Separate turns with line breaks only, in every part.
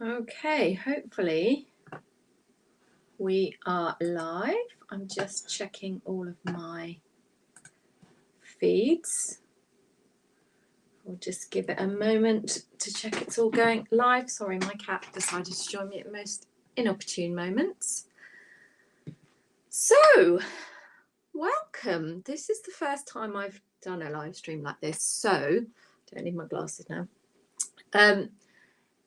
Okay, hopefully we are live. I'm just checking all of my feeds. We'll just give it a moment to check it's all going live. Sorry, my cat decided to join me at the most inopportune moments. So, welcome. This is the first time I've done a live stream like this, so don't need my glasses now.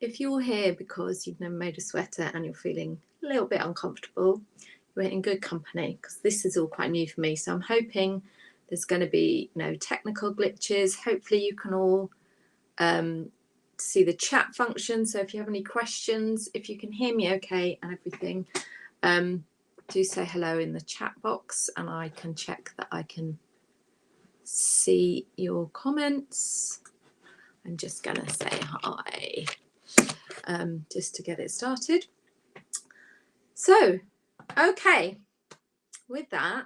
If you're here because you've never made a sweater and you're feeling a little bit uncomfortable, you're in good company because this is all quite new for me. So I'm hoping there's going to be no technical glitches. Hopefully you can all see the chat function. So if you have any questions, if you can hear me okay and everything, do say hello in the chat box and I can check that I can see your comments. I'm just going to say hi. Just to get it started. So, okay, with that,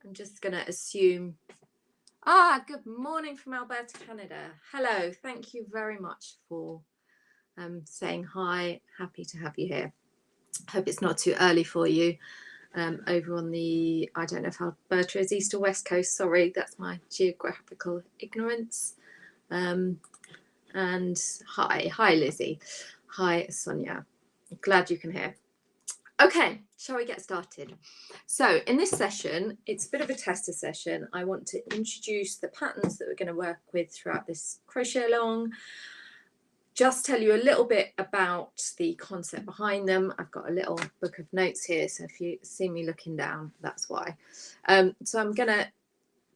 I'm just going to assume, good morning from Alberta, Canada. Hello, thank you very much for saying hi. Happy to have you here. Hope it's not too early for you over on the, I don't know if Alberta is east or west coast. Sorry, that's my geographical ignorance. And hi Lizzie. Hi, Sonia. Glad you can hear. Okay, shall we get started? So in this session, it's a bit of a tester session. I want to introduce the patterns that we're going to work with throughout this crochet along. Just tell you a little bit about the concept behind them. I've got a little book of notes here, so if you see me looking down, that's why. So I'm going to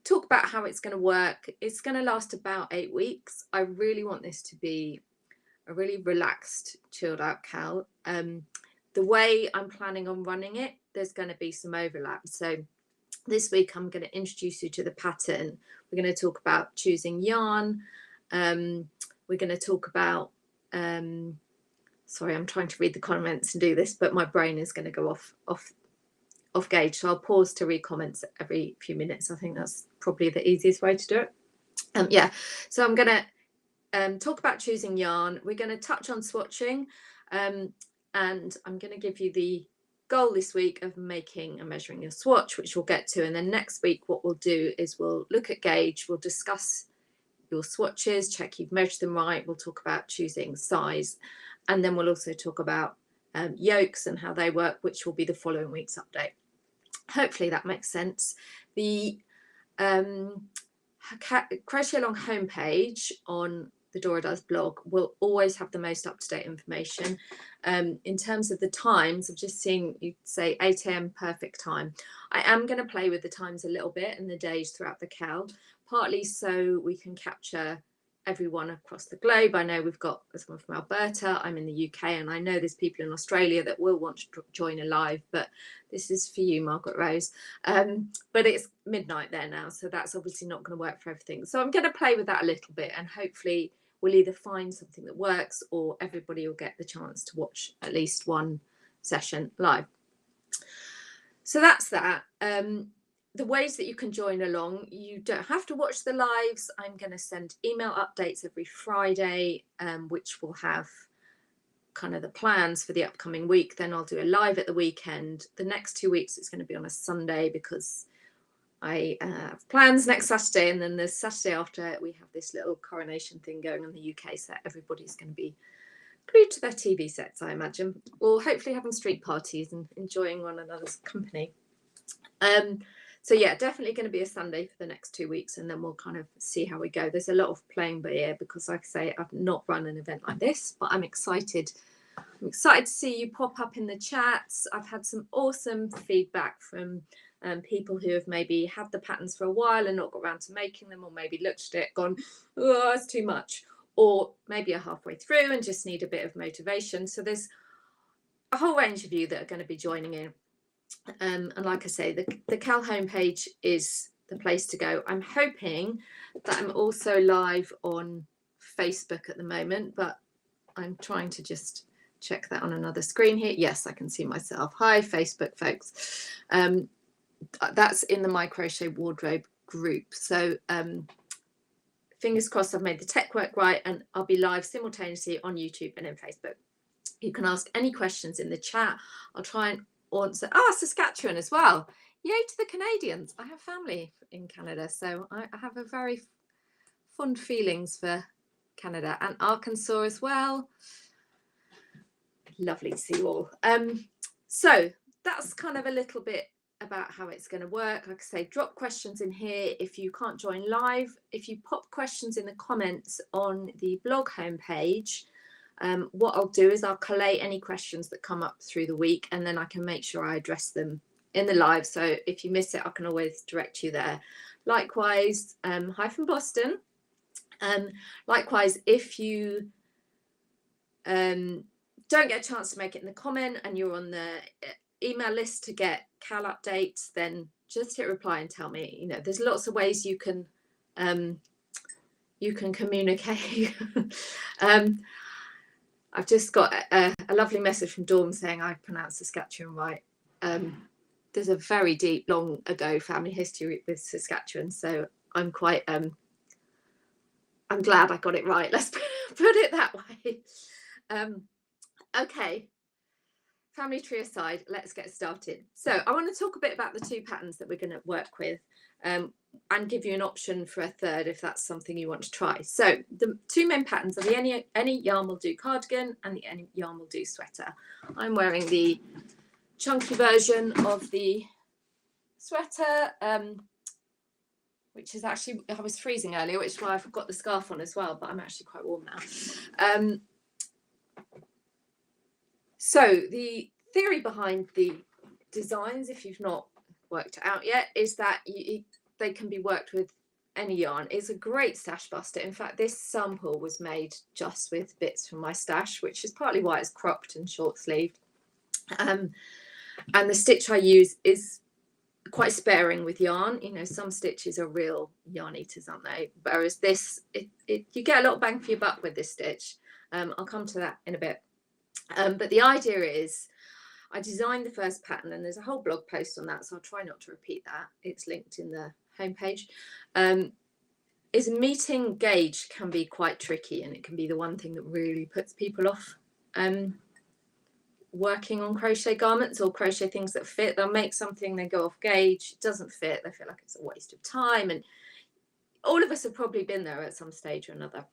talk about how it's going to work. It's going to last about 8 weeks. I really want this to be a really relaxed, chilled out cal. The way I'm planning on running it, there's going to be some overlap. So this week I'm going to introduce you to the pattern. We're going to talk about choosing yarn. We're going to talk about, sorry, I'm trying to read the comments and do this, but my brain is going to go off gauge. So I'll pause to read comments every few minutes. I think that's probably the easiest way to do it. So I'm going to talk about choosing yarn. We're going to touch on swatching, and I'm going to give you the goal this week of making and measuring your swatch, which we'll get to. And then next week, what we'll do is we'll look at gauge, we'll discuss your swatches, check you've measured them right. We'll talk about choosing size, and then we'll also talk about yokes and how they work, which will be the following week's update. Hopefully that makes sense. The Crochet Along homepage on the Dora Does blog will always have the most up-to-date information. In terms of the times, I've just seen you say 8 a.m. perfect time. I am going to play with the times a little bit and the days throughout the cal, partly so we can capture everyone across the globe. I know we've got someone from Alberta, I'm in the UK, and I know there's people in Australia that will want to join a live, but this is for you, Margaret Rose. But it's midnight there now, so that's obviously not going to work for everything. So I'm going to play with that a little bit, and hopefully we'll either find something that works or everybody will get the chance to watch at least one session live. So that's that. The ways that you can join along, you don't have to watch the lives. I'm going to send email updates every Friday, which will have kind of the plans for the upcoming week. Then I'll do a live at the weekend. The next 2 weeks it's going to be on a Sunday because I have plans next Saturday, and then the Saturday after we have this little coronation thing going on in the UK, so everybody's going to be glued to their TV sets, I imagine, or hopefully having street parties and enjoying one another's company. So yeah, definitely going to be a Sunday for the next 2 weeks, and then we'll kind of see how we go. There's a lot of playing by ear because, like I say, I've not run an event like this, but I'm excited. I'm excited to see you pop up in the chats. I've had some awesome feedback from people who have maybe had the patterns for a while and not got around to making them, or maybe looked at it, gone, oh, it's too much, or maybe are halfway through and just need a bit of motivation. So there's a whole range of you that are going to be joining in. And like I say, the Cal homepage is the place to go. I'm hoping that I'm also live on Facebook at the moment, but I'm trying to just check that on another screen here. Yes, I can see myself. Hi, Facebook folks. That's in the My Crochet Wardrobe group. So fingers crossed I've made the tech work right, and I'll be live simultaneously on YouTube and in Facebook. You can ask any questions in the chat. I'll try and answer. Saskatchewan as well. Yay to the Canadians. I have family in Canada, so I have a very fond feelings for Canada, and Arkansas as well. Lovely to see you all. So that's kind of a little bit about how it's going to work. Like I say, drop questions in here if you can't join live. If you pop questions in the comments on the blog homepage, what I'll do is I'll collate any questions that come up through the week, and then I can make sure I address them in the live. So if you miss it, I can always direct you there. Likewise, hi from Boston. Likewise, if you don't get a chance to make it in the comment and you're on the email list to get Cal updates, then just hit reply and tell me. You know, there's lots of ways you can communicate. I've just got a lovely message from Dawn saying I pronounced Saskatchewan right. There's a very deep, long ago family history with Saskatchewan, so I'm quite I'm glad I got it right. Let's put it that way. Okay, family tree aside, let's get started. So I want to talk a bit about the two patterns that we're going to work with, and give you an option for a third if that's something you want to try. So the two main patterns are the Any Yarn Will Do cardigan and the Any Yarn Will Do sweater. I'm wearing the chunky version of the sweater, which is actually, I was freezing earlier, which is why I've got the scarf on as well, but I'm actually quite warm now. So the theory behind the designs, if you've not worked it out yet, is that they can be worked with any yarn. It's a great stash buster. In fact, this sample was made just with bits from my stash, which is partly why it's cropped and short sleeved. And the stitch I use is quite sparing with yarn. You know, some stitches are real yarn eaters, aren't they? Whereas this, you get a lot of bang for your buck with this stitch. I'll come to that in a bit. But the idea is, I designed the first pattern, and there's a whole blog post on that, so I'll try not to repeat that. It's linked in the homepage. Is meeting gauge can be quite tricky, and it can be the one thing that really puts people off working on crochet garments or crochet things that fit. They'll make something, they go off gauge, it doesn't fit, they feel like it's a waste of time, and all of us have probably been there at some stage or another.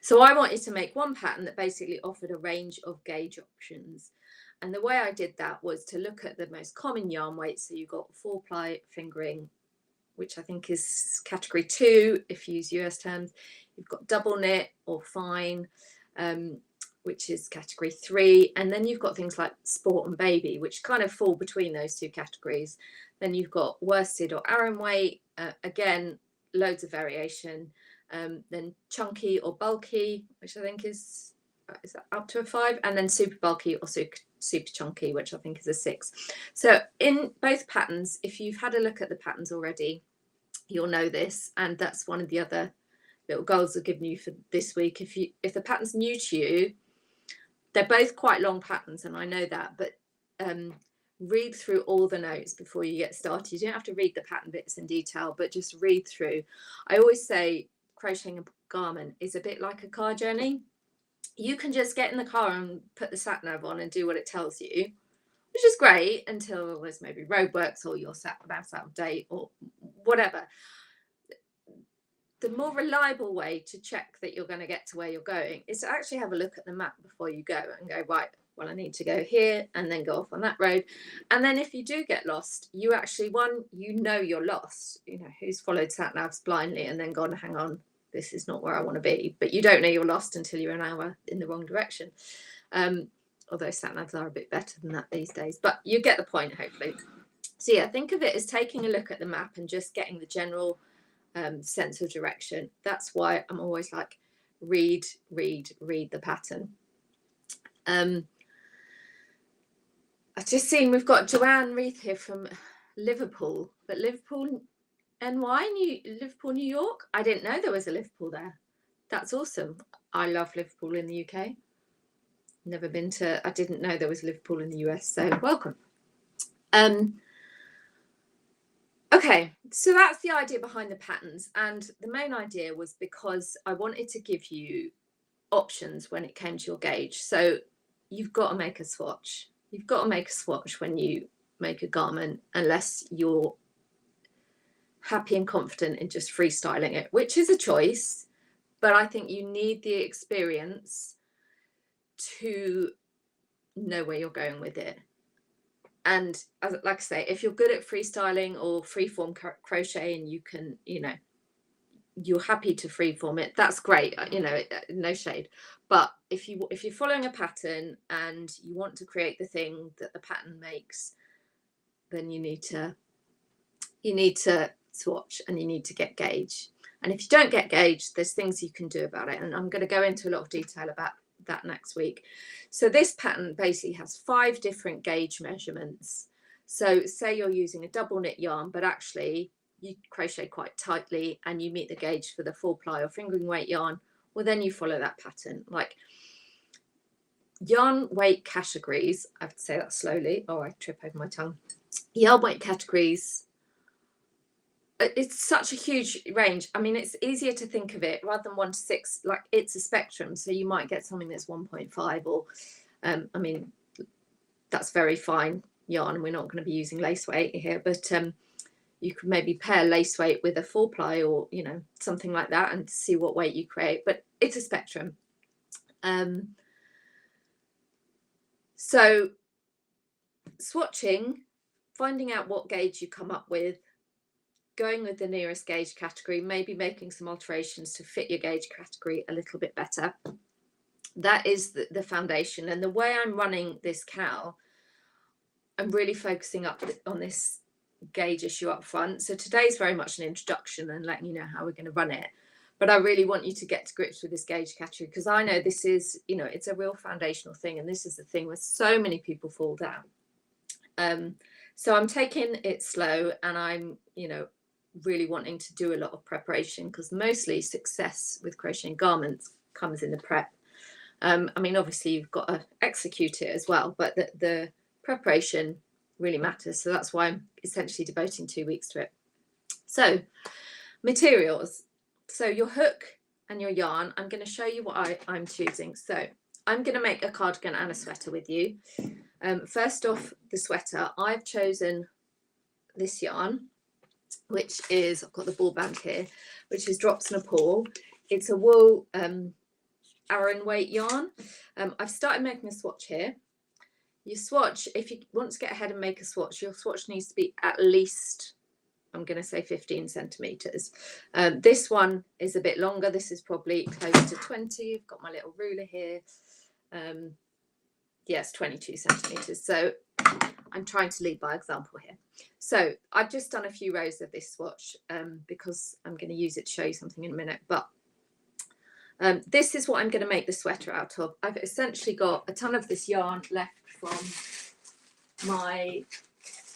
So I wanted to make one pattern that basically offered a range of gauge options. And the way I did that was to look at the most common yarn weights. So you've got 4-ply fingering, which I think is category 2 if you use US terms. You've got double knit or fine, which is category 3. And then you've got things like sport and baby, which kind of fall between those two categories. Then you've got worsted or aran weight, again, loads of variation. Then chunky or bulky, which I think is up to a 5, and then super bulky or super chunky, which I think is a 6. So in both patterns, if you've had a look at the patterns already, you'll know this, and that's one of the other little goals I've given you for this week. If the pattern's new to you, they're both quite long patterns, and I know that, but read through all the notes before you get started. You don't have to read the pattern bits in detail, but just read through. I always say crocheting a garment is a bit like a car journey. You can just get in the car and put the sat nav on and do what it tells you, which is great until there's maybe roadworks or your sat nav's out of date or whatever. The more reliable way to check that you're going to get to where you're going is to actually have a look at the map before you go and go, right, well, I need to go here and then go off on that road. And then if you do get lost, you actually, you know you're lost. You know, who's followed sat navs blindly and then gone, hang on, this is not where I want to be. But you don't know you're lost until you're an hour in the wrong direction. Although sat navs are a bit better than that these days. But you get the point, hopefully. So yeah, think of it as taking a look at the map and just getting the general sense of direction. That's why I'm always like, read the pattern. I've just seen we've got Joanne Reith here from Liverpool, but Liverpool, NY, Liverpool, New York. I didn't know there was a Liverpool there. That's awesome. I love Liverpool in the UK. Never been to, I didn't know there was Liverpool in the US, so welcome. Okay, so that's the idea behind the patterns. And the main idea was because I wanted to give you options when it came to your gauge. So you've got to make a swatch. You've got to make a swatch when you make a garment, unless you're happy and confident in just freestyling it, which is a choice. But I think you need the experience to know where you're going with it. And like I say, if you're good at freestyling or freeform crochet and you can, you know, you're happy to freeform it, that's great, you know, no shade. But if you're following a pattern and you want to create the thing that the pattern makes, then you need to swatch and you need to get gauge. And if you don't get gauge, there's things you can do about it, and I'm going to go into a lot of detail about that next week. So this pattern basically has 5 different gauge measurements. So say you're using a double knit yarn, but actually you crochet quite tightly and you meet the gauge for the 4-ply or fingering weight yarn, well then you follow that pattern. Like yarn weight categories, I have to say that slowly, oh I trip over my tongue. Yarn weight categories, it's such a huge range. I mean, it's easier to think of it rather than 1 to 6, like it's a spectrum. So you might get something that's 1.5 or I mean, that's very fine yarn. We're not going to be using lace weight here, but you could maybe pair lace weight with a 4-ply or, you know, something like that and see what weight you create. But it's a spectrum. So swatching, finding out what gauge you come up with, going with the nearest gauge category, maybe making some alterations to fit your gauge category a little bit better. That is the foundation. And the way I'm running this cowl, I'm really focusing up on this gauge issue up front. So today's very much an introduction and letting you know how we're going to run it. But I really want you to get to grips with this gauge category, because I know this is, you know, it's a real foundational thing. And this is the thing where so many people fall down. So I'm taking it slow, and I'm, you know, really wanting to do a lot of preparation, because mostly success with crocheting garments comes in the prep. I mean, obviously you've got to execute it as well, but the preparation really matters. So that's why I'm essentially devoting 2 weeks to it. So materials. So your hook and your yarn, I'm going to show you what I'm choosing. So I'm going to make a cardigan and a sweater with you. First off, the sweater, I've chosen this yarn, which is, I've got the ball band here, which is Drops and a Pawl. It's a wool Aran weight yarn. I've started making a swatch here. You swatch, if you want to get ahead and make a swatch, your swatch needs to be at least, I'm going to say 15 centimeters. This one is a bit longer. This is probably close to 20. I've got my little ruler here. Yes, 22 centimeters. So I'm trying to lead by example here. So I've just done a few rows of this swatch because I'm going to use it to show you something in a minute. But this is what I'm going to make the sweater out of. I've essentially got a ton of this yarn left from my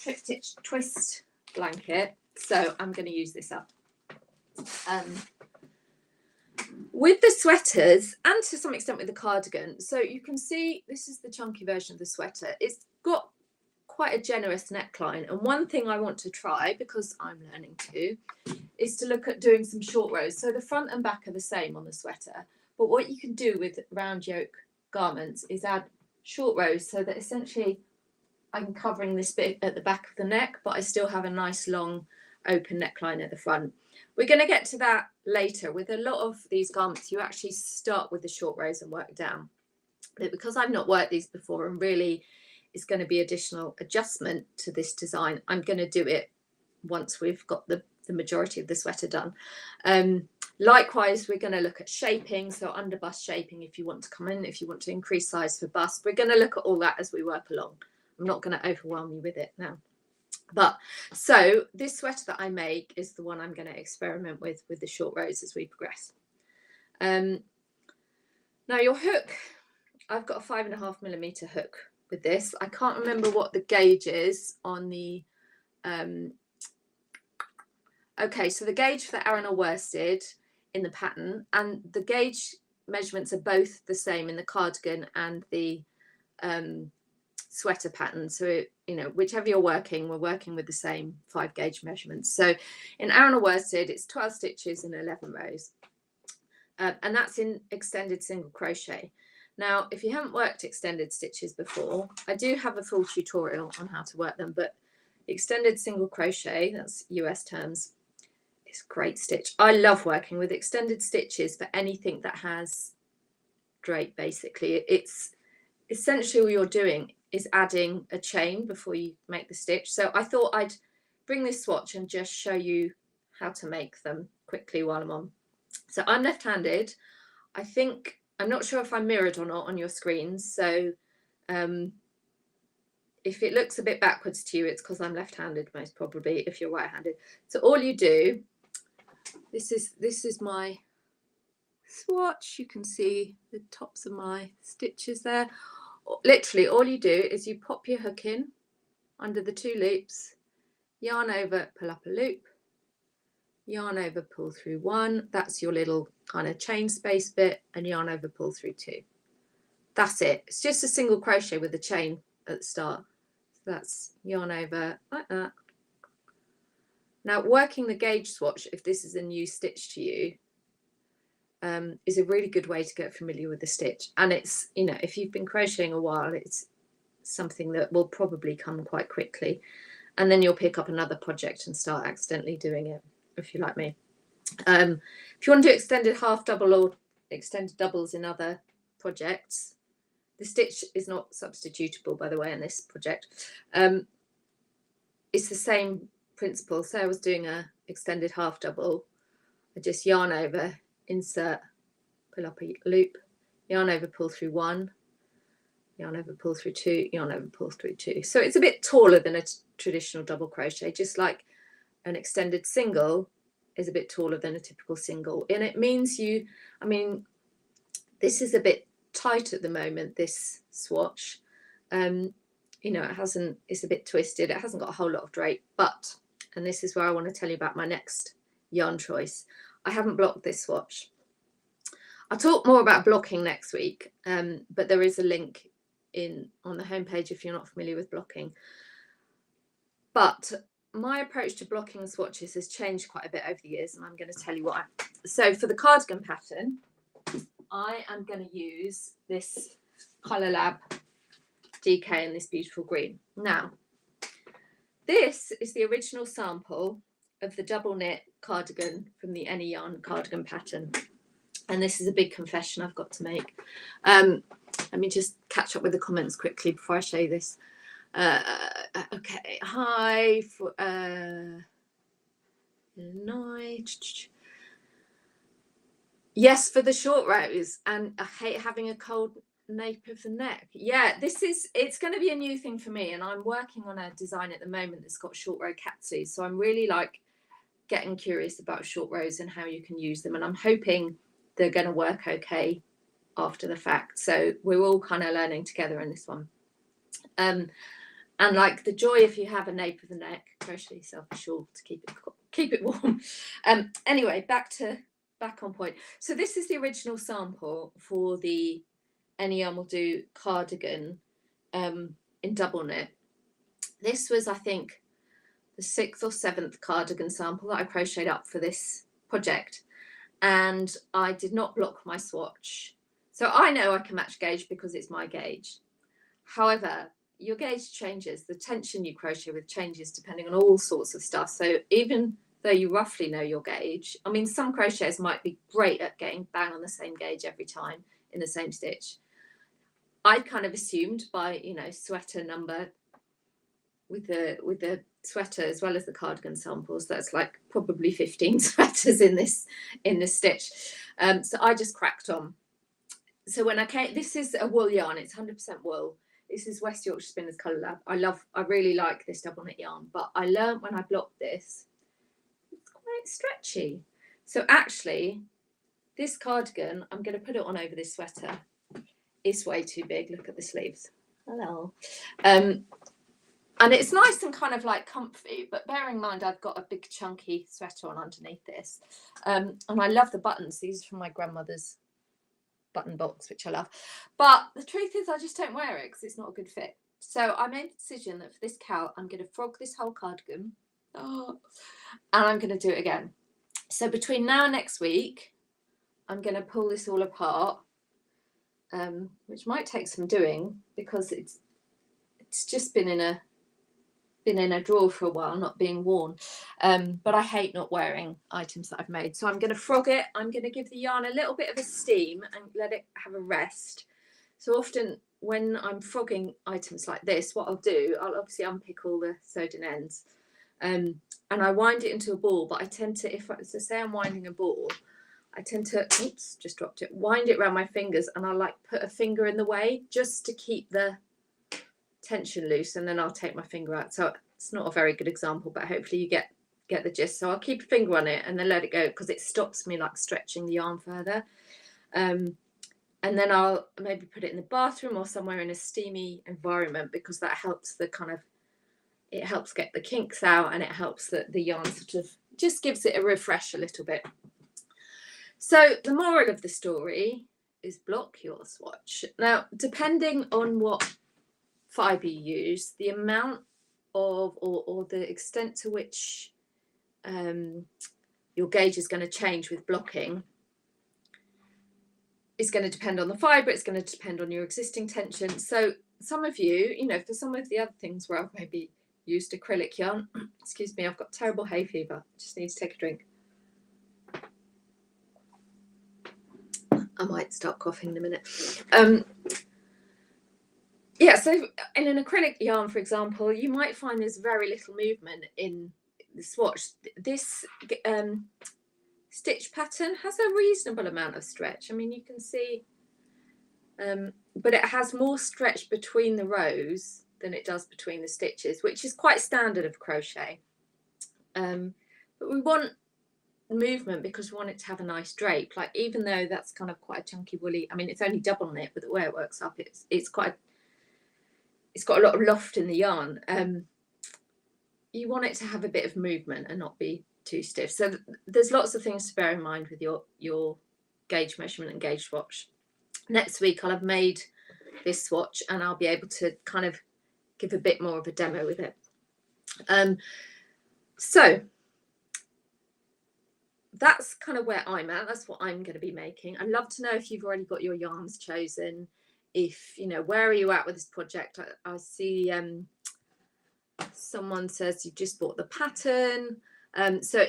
Triptych twist blanket. So I'm going to use this up. With the sweaters, and to some extent with the cardigan, so you can see this is the chunky version of the sweater. It's got quite a generous neckline, and one thing I want to try, because I'm learning to, is to look at doing some short rows. So the front and back are the same on the sweater, but what you can do with round yoke garments is add short rows, so that essentially I'm covering this bit at the back of the neck, but I still have a nice long open neckline at the front. We're going to get to that later. With a lot of these garments, you actually start with the short rows and work down. But because I've not worked these before, and really it's going to be additional adjustment to this design, I'm going to do it once we've got the majority of the sweater done. Likewise, we're going to look at shaping, so under bust shaping if you want to come in, if you want to increase size for bust. We're going to look at all that as we work along. I'm not going to overwhelm you with it now. But so this sweater that I make is the one I'm going to experiment with the short rows as we progress. Now your hook, I've got a 5.5mm hook with this. I can't remember what the gauge is on the okay, so the gauge for the Aran or worsted in the pattern, and the gauge measurements are both the same in the cardigan and the sweater pattern. So, you know, whichever you're working, we're working with the same 5 gauge measurements. So in Aran or worsted, it's 12 stitches and 11 rows. and that's in extended single crochet. Now, if you haven't worked extended stitches before, I do have a full tutorial on how to work them, but extended single crochet, that's US terms, is a great stitch. I love working with extended stitches for anything that has drape. Basically, it's essentially all you're doing is adding a chain before you make the stitch. So I thought I'd bring this swatch and just show you how to make them quickly while I'm on. So I'm left-handed. I think, I'm not sure if I'm mirrored or not on your screens, so if it looks a bit backwards to you, it's because I'm left-handed, most probably, if you're right-handed. So all you do, this is my swatch. You can see the tops of my stitches there. Literally all you do is you pop your hook in under the 2 loops, yarn over, pull up a loop, yarn over, pull through 1. That's your little kind of chain space bit, and yarn over, pull through 2. That's it. It's just a single crochet with a chain at the start. So that's yarn over like that. Now, working the gauge swatch, if this is a new stitch to you, is a really good way to get familiar with the stitch. And it's, you know, if you've been crocheting a while, it's something that will probably come quite quickly. And then you'll pick up another project and start accidentally doing it, if you're like me. If you want to do extended half double or extended doubles in other projects, the stitch is not substitutable, by the way, in this project. It's the same principle. So I was doing a extended half double. I just yarn over, insert, pull up a loop, yarn over, pull through 1, yarn over, pull through 2, yarn over, pull through 2. So it's a bit taller than a traditional double crochet, just like an extended single is a bit taller than a typical single. And it means you, I mean, this is a bit tight at the moment, this swatch. You know, it's a bit twisted. It hasn't got a whole lot of drape, but, and this is where I want to tell you about my next yarn choice. I haven't blocked this swatch. I'll talk more about blocking next week, but there is a link on the homepage if you're not familiar with blocking. But my approach to blocking swatches has changed quite a bit over the years, and I'm going to tell you why. So for the cardigan pattern, I am going to use this Colour Lab DK in this beautiful green. Now, this is the original sample of the double knit cardigan from the Any Yarn cardigan pattern. And this is a big confession I've got to make. Let me just catch up with the comments quickly before I show you this. Okay, hi, night. Yes, for the short rows, and I hate having a cold nape of the neck. Yeah, it's going to be a new thing for me, and I'm working on a design at the moment that's got short row catsuits, so I'm really like getting curious about short rows and how you can use them, and I'm hoping they're going to work okay after the fact. So we're all kind of learning together in this one. And like the joy, if you have a nape of the neck, crochet yourself a shawl to keep it warm. Anyway, back on point. So this is the original sample for the Any Yarn Will Do cardigan in double knit. This was, I think, the 6th or 7th cardigan sample that I crocheted up for this project, and I did not block my swatch. So I know I can match gauge because it's my gauge. However, your gauge changes, the tension you crochet with changes depending on all sorts of stuff. So even though you roughly know your gauge, I mean, some crocheters might be great at getting bang on the same gauge every time in the same stitch. I kind of assumed by, you know, sweater number with the sweater as well as the cardigan samples, that's like probably 15 sweaters in this stitch. So I just cracked on. So when I came, this is a wool yarn, it's 100% wool. This is West Yorkshire Spinners Colour Lab. I really like this double knit yarn, but I learned when I blocked this, it's quite stretchy. So actually, this cardigan, I'm going to put it on over this sweater. It's way too big. Look at the sleeves. Hello. And it's nice and kind of like comfy, but bear in mind I've got a big chunky sweater on underneath this. And I love the buttons. These are from my grandmother's button box, which I love. But the truth is I just don't wear it because it's not a good fit. So I made the decision that for this cowl, I'm going to frog this whole cardigan. And I'm going to do it again. So between now and next week, I'm going to pull this all apart, which might take some doing because it's just been in a drawer for a while, not being worn. But I hate not wearing items that I've made. So I'm going to frog it. I'm going to give the yarn a little bit of a steam and let it have a rest. So often when I'm frogging items like this, what I'll do, I'll obviously unpick all the sewed in ends, and I wind it into a ball. But I tend to, so say I'm winding a ball, I tend to, oops, just dropped it, wind it around my fingers, and I'll like put a finger in the way just to keep the tension loose, and then I'll take my finger out. So it's not a very good example, but hopefully you get the gist. So I'll keep a finger on it and then let it go, because it stops me like stretching the yarn further. And then I'll maybe put it in the bathroom or somewhere in a steamy environment, because that helps it helps get the kinks out, and it helps the yarn sort of just gives it a refresh a little bit. So the moral of the story is block your swatch. Now, depending on what fibre you use, the amount of or the extent to which your gauge is going to change with blocking is going to depend on the fibre. It's going to depend on your existing tension. So some of you, for some of the other things where I've maybe used acrylic yarn, excuse me, I've got terrible hay fever, just need to take a drink. I might start coughing in a minute. Yeah, so in an acrylic yarn, for example, you might find there's very little movement in the swatch. This stitch pattern has a reasonable amount of stretch. I mean, you can see, but it has more stretch between the rows than it does between the stitches, which is quite standard of crochet. But we want movement because we want it to have a nice drape. Like, even though that's kind of quite a chunky woolly, I mean, it's only double knit, but the way it works up, it's got a lot of loft in the yarn. You want it to have a bit of movement and not be too stiff. So there's lots of things to bear in mind with your gauge measurement and gauge swatch. Next week I'll have made this swatch and I'll be able to kind of give a bit more of a demo with it. So that's kind of where I'm at. That's what I'm going to be making. I'd love to know if you've already got your yarns chosen. If where are you at with this project? I see someone says you just bought the pattern. So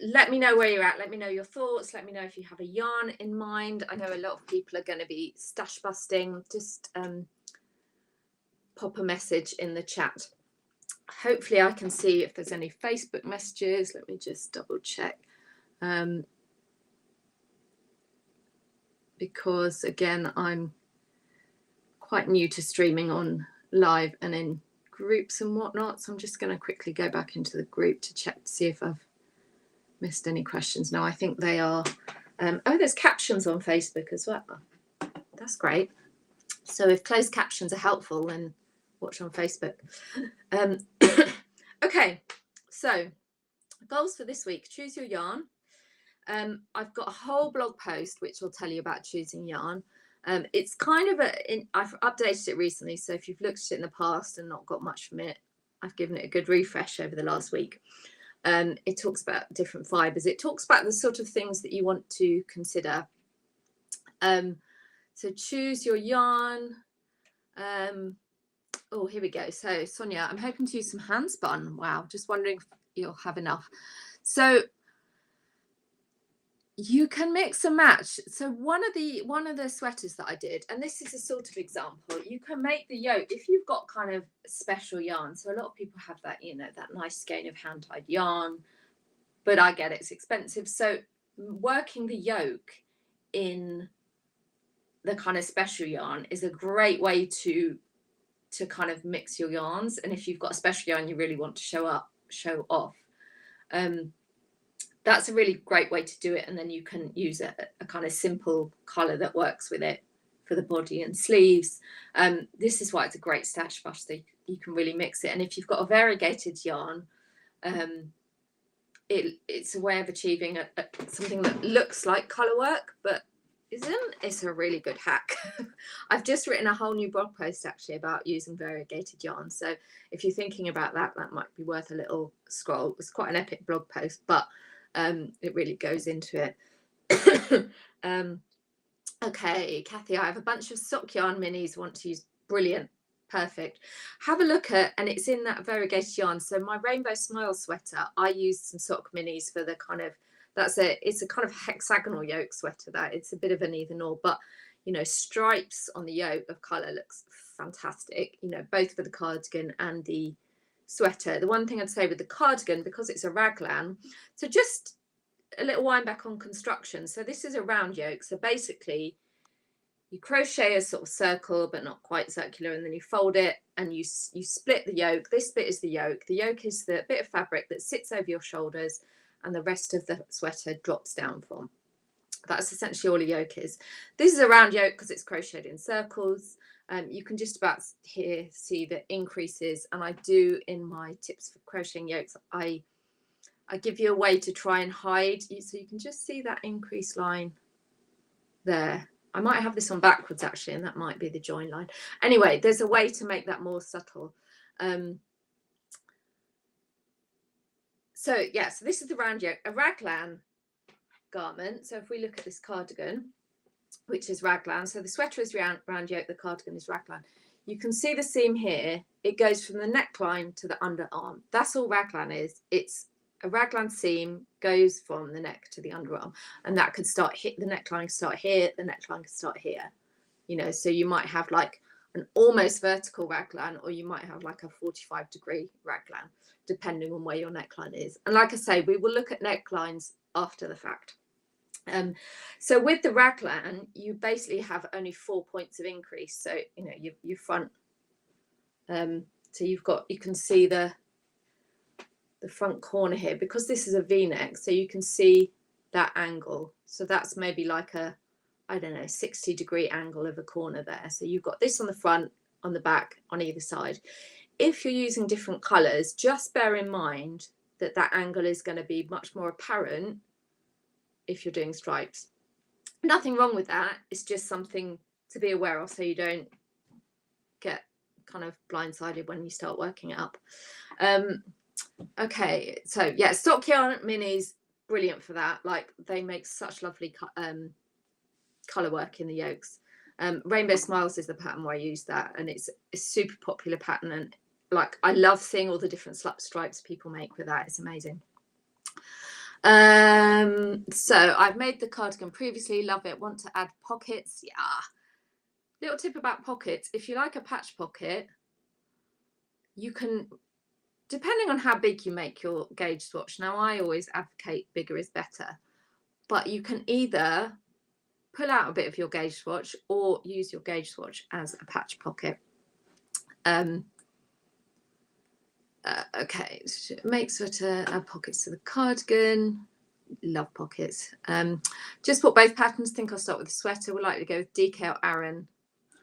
let me know where you're at. Let me know your thoughts. Let me know if you have a yarn in mind. I know a lot of people are going to be stash busting. Just pop a message in the chat. Hopefully I can see if there's any Facebook messages. Let me just double check. Because again, I'm quite new to streaming on live and in groups and whatnot. So I'm just going to quickly go back into the group to check to see if I've missed any questions. No, I think they are. Oh, there's captions on Facebook as well. That's great. So if closed captions are helpful, then watch on Facebook. Okay, so goals for this week: choose your yarn. I've got a whole blog post which will tell you about choosing yarn. It's kind of I've updated it recently, so if you've looked at it in the past and not got much from it, I've given it a good refresh over the last week. It talks about different fibres. It talks about the sort of things that you want to consider. So choose your yarn. Oh, here we go. So Sonia, I'm hoping to use some hand spun. Wow, just wondering if you'll have enough. So you can mix and match. So one of the sweaters that I did, and this is a sort of example, you can make the yoke if you've got kind of special yarn. So a lot of people have that, that nice skein of hand-dyed yarn, but I get it's expensive. So working the yoke in the kind of special yarn is a great way to kind of mix your yarns. And if you've got a special yarn you really want to show off, that's a really great way to do it. And then you can use a kind of simple colour that works with it for the body and sleeves. This is why it's a great stash buster. You can really mix it. And if you've got a variegated yarn, it's a way of achieving something that looks like colour work, but isn't. It's a really good hack. I've just written a whole new blog post actually about using variegated yarn. So if you're thinking about that might be worth a little scroll. It's quite an epic blog post, but it really goes into it. Okay, Kathy, I have a bunch of sock yarn minis want to use. Brilliant. Perfect. Have a look at, and it's in that variegated yarn. So my Rainbow Smile sweater, I used some sock minis for the kind of, it's a kind of hexagonal yoke sweater. That it's a bit of an either or, but you know, stripes on the yoke of color looks fantastic, you know, both for the cardigan and the sweater. The one thing I'd say with the cardigan, because it's a raglan, so just a little wind back on construction. So this is a round yoke. So basically you crochet a sort of circle, but not quite circular, and then you fold it and you split the yoke. This bit is the yoke. The yoke is the bit of fabric that sits over your shoulders and the rest of the sweater drops down from. That's essentially all a yoke is. This is a round yoke because it's crocheted in circles. You can just about here see the increases, and I do in my tips for crocheting yokes, I give you a way to try and hide, so you can just see that increase line there. I might have this on backwards actually, and that might be the join line. Anyway, there's a way to make that more subtle. So yeah, so this is the round yoke, a raglan garment. So if we look at this cardigan, which is raglan, so the sweater is round yoke, the cardigan is raglan. You can see the seam here. It goes from the neckline to the underarm. That's all raglan is. It's a raglan seam goes from the neck to the underarm, and that could start the neckline could start here, the neckline could start here, you know. So you might have like an almost vertical raglan, or you might have like a 45-degree raglan, depending on where your neckline is. And like I say, we will look at necklines after the fact. So with the raglan, you basically have only 4 points of increase. So you know your front. So you can see the front corner here, because this is a V-neck, so you can see that angle. So that's maybe like a, I don't know, 60-degree angle of a corner there. So you've got this on the front, on the back, on either side. If you're using different colors, just bear in mind that that angle is going to be much more apparent if you're doing stripes. Nothing wrong with that. It's just something to be aware of, so you don't get kind of blindsided when you start working it up. Okay, so yeah, stock yarn minis, brilliant for that. Like, they make such lovely color work in the yokes. Rainbow Smiles is the pattern where I use that, and it's a super popular pattern, and like I love seeing all the different stripes people make with that. It's amazing. So I've made the cardigan previously, love it. Want to add pockets? Yeah. Little tip about pockets: if you like a patch pocket, you can, depending on how big you make your gauge swatch. Now, I always advocate bigger is better, but you can either pull out a bit of your gauge swatch or use your gauge swatch as a patch pocket. Okay, make sweater, add pockets to the cardigan. Love pockets. Just put both patterns. Think I'll start with the sweater. We'll likely go with DK or Aran.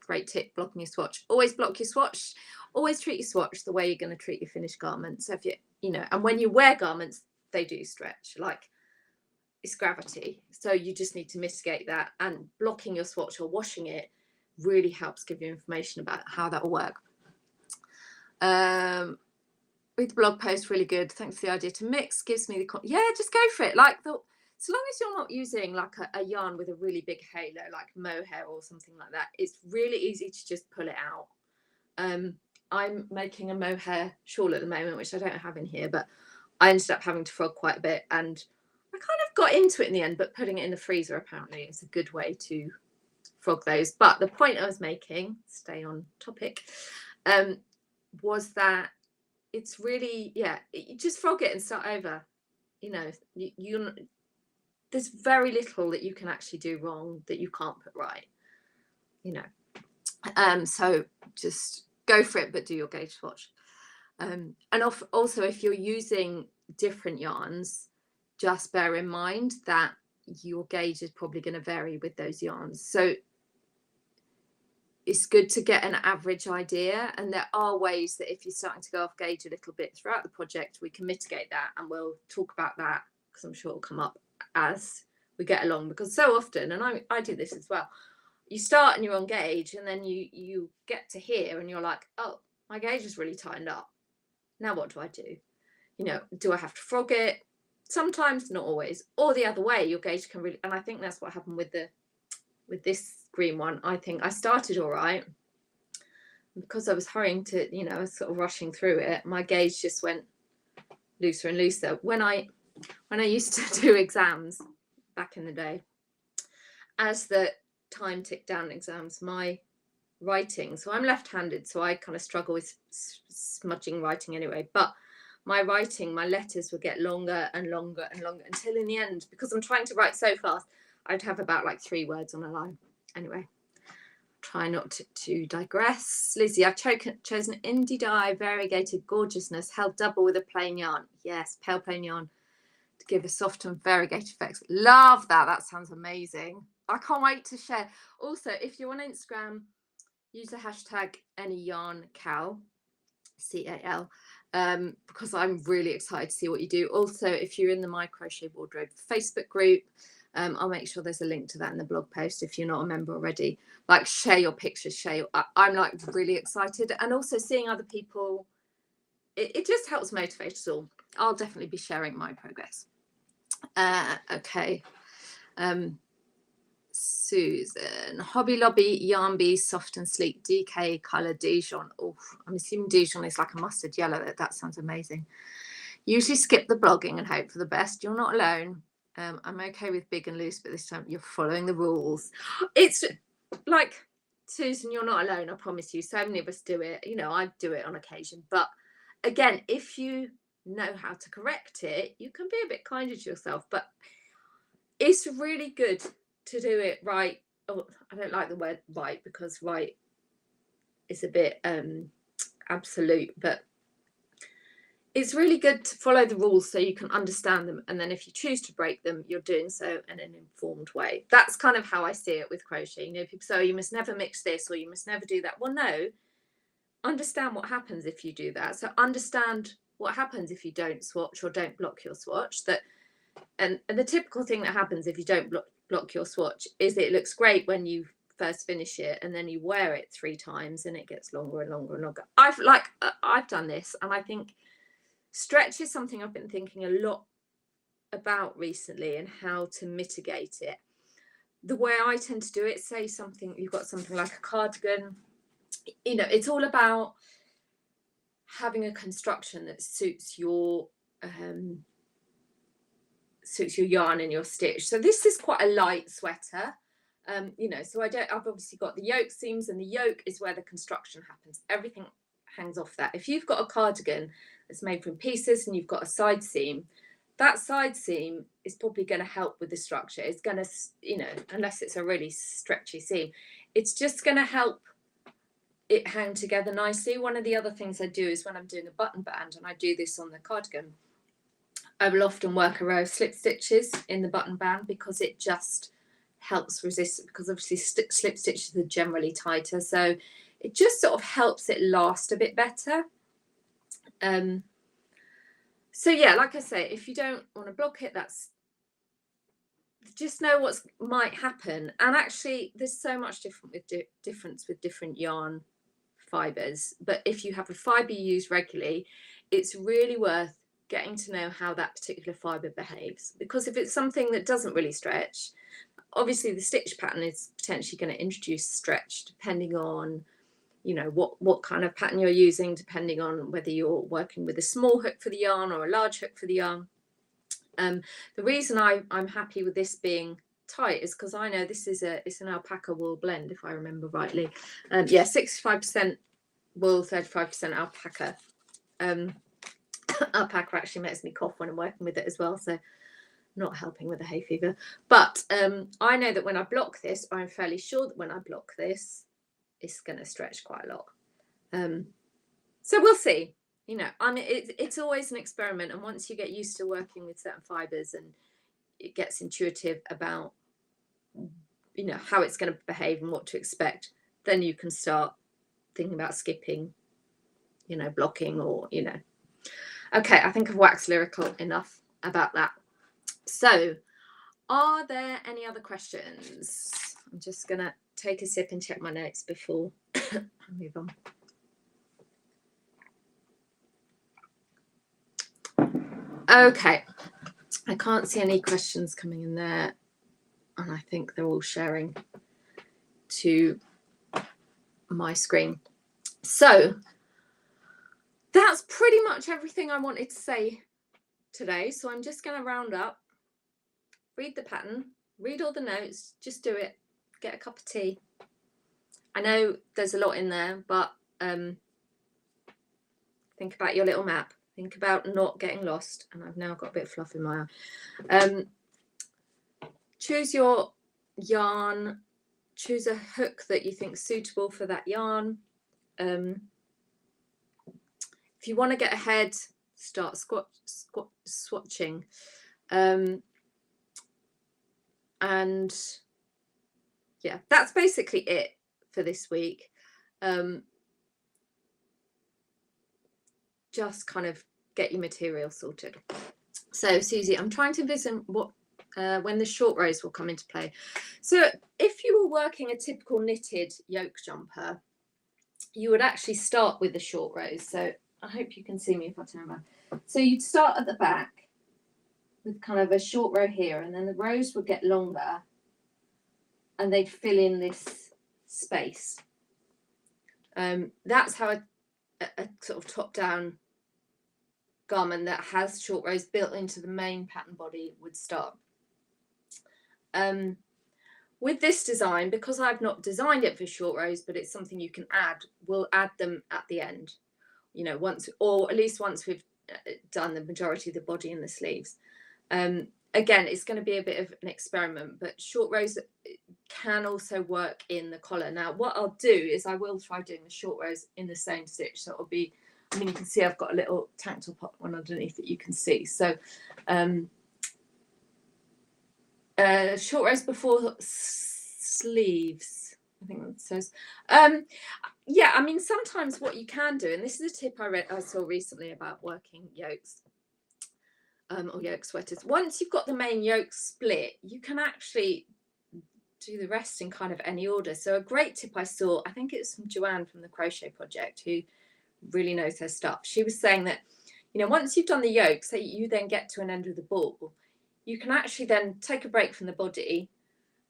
Great tip, blocking your swatch. Always block your swatch. Always treat your swatch the way you're going to treat your finished garment. So if you know, and when you wear garments, they do stretch, like it's gravity. So you just need to mitigate that, and blocking your swatch or washing it really helps give you information about how that will work. Read the blog post, really good. Thanks for the idea to mix. Gives me the yeah, just go for it. Like so long as you're not using like a yarn with a really big halo, like mohair or something like that, it's really easy to just pull it out. I'm making a mohair shawl at the moment, which I don't have in here, but I ended up having to frog quite a bit, and I kind of got into it in the end, but putting it in the freezer apparently is a good way to frog those. But the point I was making, stay on topic, was that it's really, yeah, you just frog it and start over. You know, you there's very little that you can actually do wrong that you can't put right, you know. So just go for it, but do your gauge swatch. And also, if you're using different yarns, just bear in mind that your gauge is probably going to vary with those yarns. So it's good to get an average idea, and there are ways that if you're starting to go off gauge a little bit throughout the project, we can mitigate that, and we'll talk about that because I'm sure it'll come up as we get along. Because so often, and I do this as well, you start and you're on gauge, and then you get to here and you're like, oh, my gauge is really tightened up. Now what do I do? You know, do I have to frog it? sometimes, not always, or the other way, your gauge can really, and I think that's what happened with this green one. I think I started all right, because I was hurrying to, you know, I was sort of rushing through it, my gauge just went looser and looser. When I used to do exams back in the day, as the time ticked down exams, my writing, so I'm left-handed, so I kind of struggle with smudging writing anyway, but my writing, my letters would get longer and longer and longer, until in the end, because I'm trying to write so fast, I'd have about like 3 words on a line. Anyway, try not to digress. Lizzie, I've chosen indie dye variegated gorgeousness held double with a plain yarn. Yes, pale plain yarn, to give a soft and variegated effects. Love that. That sounds amazing. I can't wait to share. Also, if you're on Instagram, use the hashtag Any Yarn Cal, CAL, because I'm really excited to see what you do. Also, if you're in the My Crochet Wardrobe Facebook group, I'll make sure there's a link to that in the blog post if you're not a member already. Like, share your pictures, I'm like really excited, and also seeing other people, it just helps motivate us all. I'll definitely be sharing my progress. Okay. Susan, Hobby Lobby Yarn Bee Soft and Sleek DK Color Dijon. Oh, I'm assuming Dijon is like a mustard yellow. That sounds amazing. Usually skip the blogging and hope for the best. You're not alone. I'm okay with big and loose, but this time you're following the rules. It's like, Susan, you're not alone. I promise you. So many of us do it. You know, I do it on occasion. But again, if you know how to correct it, you can be a bit kinder to yourself. But it's really good to do it right. Oh, I don't like the word right, because right is a bit absolute, but it's really good to follow the rules so you can understand them, and then if you choose to break them, you're doing so in an informed way. That's kind of how I see it with crochet. You know, people say, oh, you must never mix this, or you must never do that. Well, no, understand what happens if you do that. So understand what happens if you don't swatch or don't block your swatch. And the typical thing that happens if you don't block your swatch is it looks great when you first finish it, and then you wear it 3 times and it gets longer and longer and longer. I've done this, and I think stretch is something I've been thinking a lot about recently, and how to mitigate it. The way I tend to do it, say you've got something like a cardigan, you know, it's all about having a construction that suits your yarn and your stitch. So this is quite a light sweater, you know, so I've obviously got the yoke seams, and the yoke is where the construction happens. Everything hangs off that. If you've got a cardigan that's made from pieces and you've got a side seam, that side seam is probably going to help with the structure. It's going to, you know, unless it's a really stretchy seam, it's just going to help it hang together nicely. One of the other things I do is when I'm doing a button band, and I do this on the cardigan, I will often work a row of slip stitches in the button band, because it just helps resist, because obviously slip stitches are generally tighter, so it just sort of helps it last a bit better. So yeah, like I say, if you don't want to block it, that's just know what might happen. And actually there's so much difference with different yarn fibers, but if you have a fiber you use regularly, it's really worth getting to know how that particular fiber behaves, because if it's something that doesn't really stretch, obviously the stitch pattern is potentially going to introduce stretch, depending on, you know, what kind of pattern you're using, depending on whether you're working with a small hook for the yarn or a large hook for the yarn. The reason I'm happy with this being tight is because I know it's an alpaca wool blend, if I remember rightly. Yeah, 65% wool, 35% alpaca. Alpaca actually makes me cough when I'm working with it as well, so not helping with the hay fever. But I know that when I block this, I'm fairly sure that when I block this, it's going to stretch quite a lot. So we'll see. You know, it's always an experiment, and once you get used to working with certain fibers and it gets intuitive about, you know, how it's going to behave and what to expect, then you can start thinking about skipping, you know, blocking, or, you know. Okay, I think I've waxed lyrical enough about that. So, are there any other questions? I'm just going to take a sip and check my notes before I move on. Okay, I can't see any questions coming in there, and I think they're all sharing to my screen. So that's pretty much everything I wanted to say today. So I'm just going to round up, read the pattern, read all the notes, just do it, get a cup of tea. I know there's a lot in there, but think about your little map. Think about not getting lost. And I've now got a bit of fluff in my eye. Choose your yarn. Choose a hook that you think is suitable for that yarn. If you want to get ahead, start swatching. And yeah, that's basically it for this week. Just kind of get your material sorted. So Susie, I'm trying to envision what when the short rows will come into play. So if you were working a typical knitted yoke jumper, you would actually start with the short rows. So I hope you can see me if I turn around. So you'd start at the back with kind of a short row here, and then the rows would get longer and they'd fill in this space. That's how a sort of top-down garment that has short rows built into the main pattern body would start. With this design, because I've not designed it for short rows, but it's something you can add, we'll add them at the end, you know, once, or at least once we've done the majority of the body and the sleeves. Again, it's going to be a bit of an experiment, but short rows can also work in the collar. Now, what I'll do is I will try doing the short rows in the same stitch. So it'll be, I mean, you can see I've got a little tank top one underneath that you can see. So short rows before sleeves, I think that says. Yeah, I mean, sometimes what you can do, and this is a tip I saw recently about working yokes, or yoke sweaters. Once you've got the main yoke split, you can actually do the rest in kind of any order. So a great tip I saw, I think it's from Joanne from the Crochet Project, who really knows her stuff. She was saying that, you know, once you've done the yoke, so you then get to an end of the ball, you can actually then take a break from the body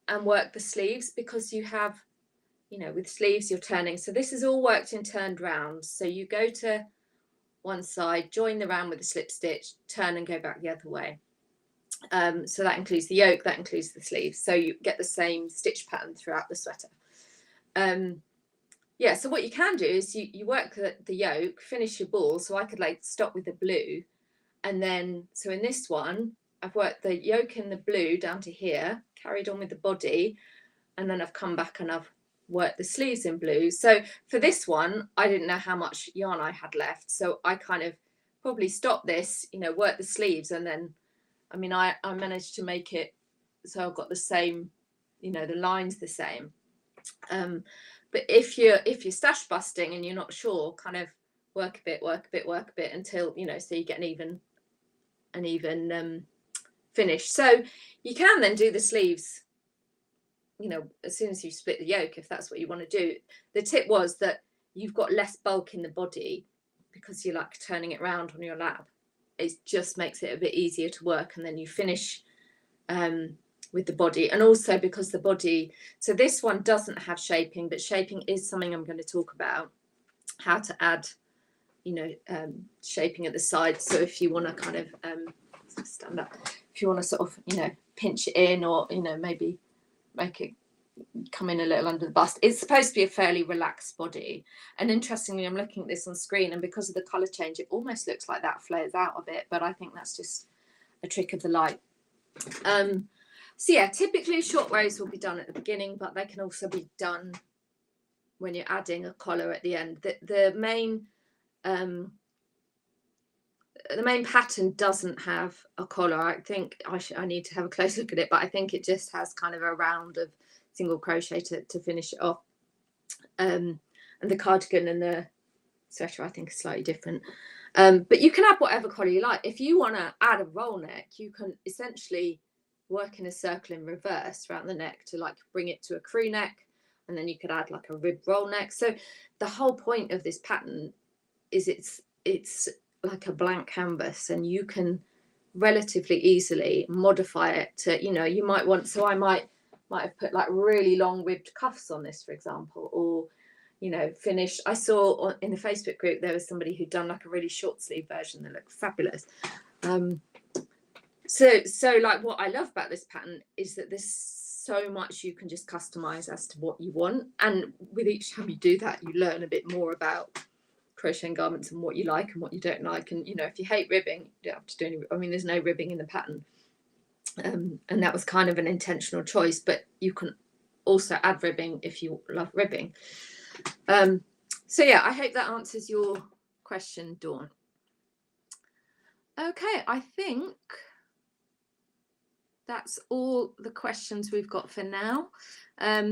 and work the sleeves, because you have, you know, with sleeves you're turning. So this is all worked in turned rounds. So you go to one side, join the round with a slip stitch, turn and go back the other way. So that includes the yoke, that includes the sleeves. So you get the same stitch pattern throughout the sweater. Yeah, so what you can do is you work the yoke, finish your ball. So I could like stop with the blue, and then, so in this one, I've worked the yoke in the blue down to here, carried on with the body, and then I've come back and I've worked the sleeves in blue. So for this one, I didn't know how much yarn I had left. So I kind of probably stopped this, you know, work the sleeves, and then, I mean, I managed to make it so I've got the same, you know, the lines the same. But if you're stash busting and you're not sure, kind of work a bit until, you know, so you get an even finish. So you can then do the sleeves, you know, as soon as you split the yoke, if that's what you want to do. The tip was that you've got less bulk in the body because you're like turning it around on your lap. It just makes it a bit easier to work, and then you finish with the body. And also because the body, so this one doesn't have shaping, but shaping is something I'm going to talk about, how to add, you know, shaping at the side. So if you want to kind of stand up, if you want to sort of, you know, pinch it in, or, you know, maybe make it come in a little under the bust. It's supposed to be a fairly relaxed body. And interestingly, I'm looking at this on screen, and because of the colour change, it almost looks like that flares out a bit, but I think that's just a trick of the light. So yeah, typically short rows will be done at the beginning, but they can also be done when you're adding a collar at the end. The main pattern doesn't have a collar. I think I need to have a close look at it, but I think it just has kind of a round of single crochet to finish it off. And the cardigan and the sweater, I think, is slightly different. But you can add whatever collar you like. If you want to add a roll neck, you can essentially work in a circle in reverse around the neck to like bring it to a crew neck, and then you could add like a rib roll neck. So the whole point of this pattern is it's like a blank canvas, and you can relatively easily modify it to, you know, you might want, so I might have put like really long ribbed cuffs on this, for example, or, you know, finish. I saw in the Facebook group there was somebody who'd done like a really short sleeve version that looked fabulous. So like what I love about this pattern is that there's so much you can just customize as to what you want, and with each time you do that, you learn a bit more about crocheting garments and what you like and what you don't like. And, you know, if you hate ribbing, you don't have to do any, I mean, there's no ribbing in the pattern, and that was kind of an intentional choice, but you can also add ribbing if you love ribbing. So yeah, I hope that answers your question, Dawn. Okay, I think that's all the questions we've got for now.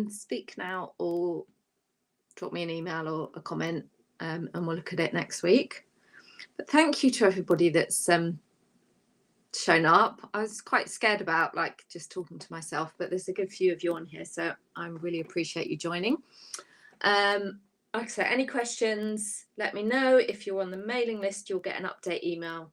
Speak now or drop me an email or a comment, and we'll look at it next week. But thank you to everybody that's shown up. I was quite scared about like just talking to myself, but there's a good few of you on here, so I really appreciate you joining. Like I said, any questions, let me know. If you're on the mailing list, you'll get an update email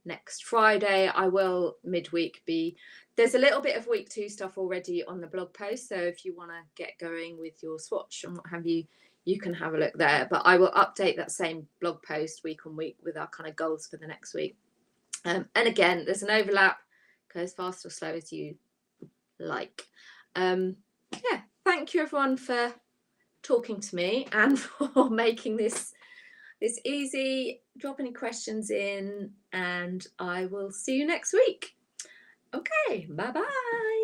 next Friday. I will midweek be, there's a little bit of week 2 stuff already on the blog post, so if you want to get going with your swatch and what have you, you can have a look there. But I will update that same blog post week on week with our kind of goals for the next week. And again, there's an overlap, go as fast or slow as you like. Yeah, thank you everyone for talking to me and for making this easy. Drop any questions in and I will see you next week. Okay, bye bye.